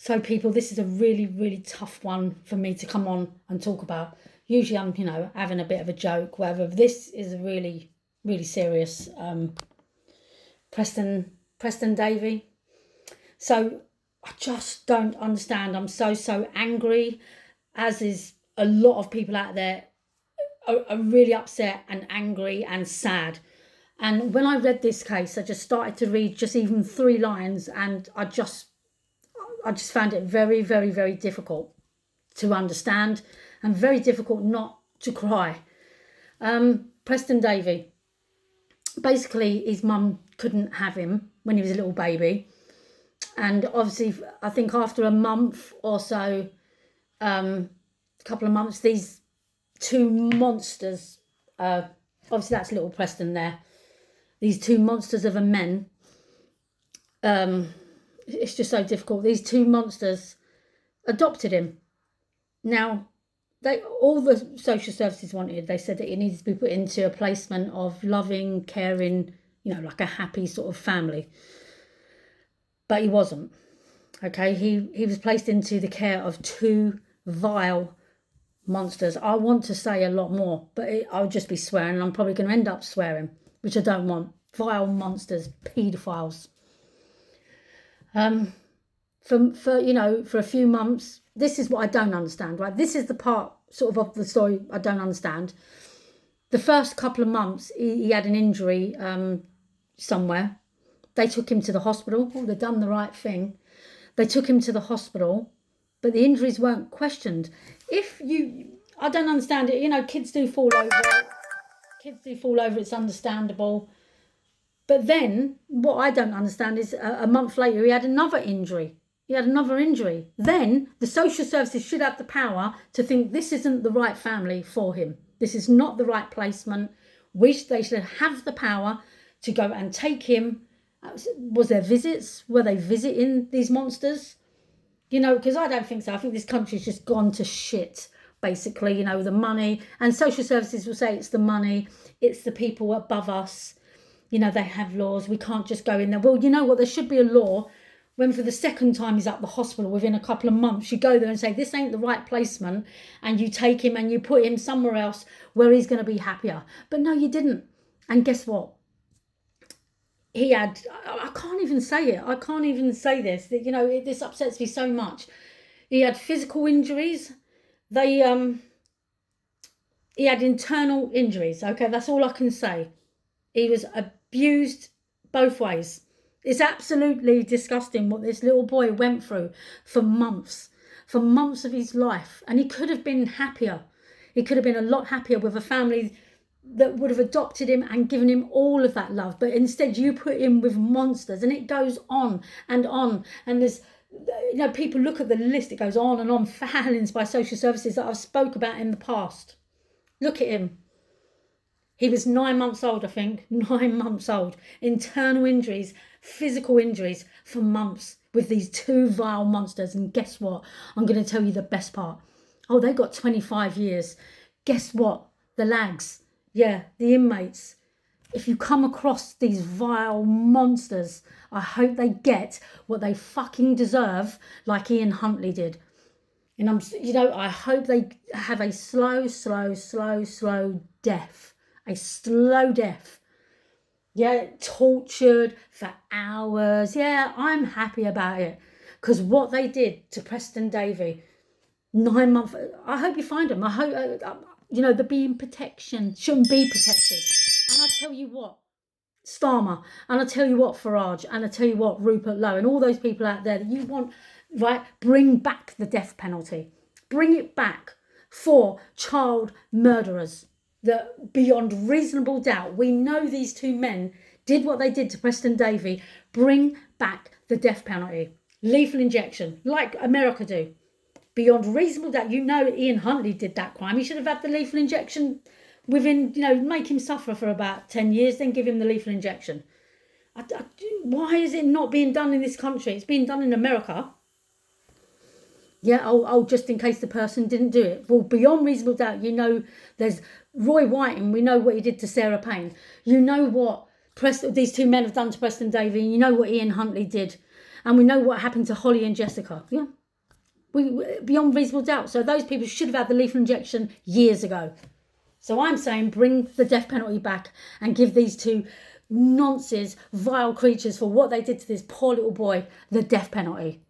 So people, this is a really, really tough one for me to come on and talk about. Usually I'm, having a bit of a joke, whatever. This is a really, really serious. Preston Davey. So I just don't understand. I'm so angry, as is a lot of people out there are really upset and angry and sad. And when I read this case, I just started to read just even 3 lines, and I just found it very, very, very difficult to understand and very difficult not to cry. Preston Davey, basically his mum couldn't have him when he was a little baby. And obviously, I think after a month or so, a couple of months, these 2 monsters, obviously that's little Preston there, these 2 monsters of a men, it's just so difficult. These 2 monsters adopted him. Now, all the social services wanted, they said that he needed to be put into a placement of loving, caring, like a happy sort of family. But he wasn't. Okay, he was placed into the care of 2 vile monsters. I want to say a lot more, but I'll just be swearing, and I'm probably going to end up swearing, which I don't want. Vile monsters, paedophiles. For a few months, this is what I don't understand, right? This is the part sort of the story I don't understand. The first couple of months, he had an injury somewhere. They took him to the hospital. Oh, they've done the right thing. They took him to the hospital, but the injuries weren't questioned. I don't understand it. Kids do fall over. It's understandable. But then what I don't understand is a month later, he had another injury. Then the social services should have the power to think this isn't the right family for him. This is not the right placement. They should have the power to go and take him. Was there visits? Were they visiting these monsters? Because I don't think so. I think this country's just gone to shit, basically. The money. And social services will say it's the money. It's the people above us. They have laws. We can't just go in there. Well, you know what? There should be a law when for the second time he's at the hospital within a couple of months, you go there and say, this ain't the right placement, and you take him and you put him somewhere else where he's going to be happier. But no, you didn't. And guess what? He had, I can't even say it. I can't even say this. This upsets me so much. He had physical injuries. He had internal injuries. Okay, that's all I can say. He was abused both ways. It's absolutely disgusting what this little boy went through for months of his life. And he could have been happier. He could have been a lot happier with a family that would have adopted him and given him all of that love. But instead you put him with monsters, and it goes on and on. And there's, people look at the list, it goes on and on, failings by social services that I've spoke about in the past. Look at him. He was 9 months old, I think. 9 months old. Internal injuries, physical injuries for months with these 2 vile monsters. And guess what? I'm going to tell you the best part. Oh, they got 25 years. Guess what? The lags. Yeah, the inmates. If you come across these vile monsters, I hope they get what they fucking deserve, like Ian Huntley did. And I hope they have a slow death. A slow death. Yeah, tortured for hours. Yeah, I'm happy about it. Because what they did to Preston Davey, 9 months, I hope you find them. I hope, they're being protection, shouldn't be protected. And I tell you what, Starmer, and I tell you what, Farage, and I tell you what, Rupert Lowe, and all those people out there that you want, right, bring back the death penalty. Bring it back for child murderers. That beyond reasonable doubt, we know these 2 men did what they did to Preston Davey. Bring back the death penalty. Lethal injection, like America do. Beyond reasonable doubt, Ian Huntley did that crime. He should have had the lethal injection within, make him suffer for about 10 years, then give him the lethal injection. Why is it not being done in this country? It's being done in America. Yeah, just in case the person didn't do it. Well, beyond reasonable doubt, there's Roy Whiting. We know what he did to Sarah Payne. You know what these 2 men have done to Preston Davey. And you know what Ian Huntley did. And we know what happened to Holly and Jessica. Yeah. Beyond reasonable doubt. So those people should have had the lethal injection years ago. So I'm saying bring the death penalty back and give these two nonsense, vile creatures for what they did to this poor little boy the death penalty.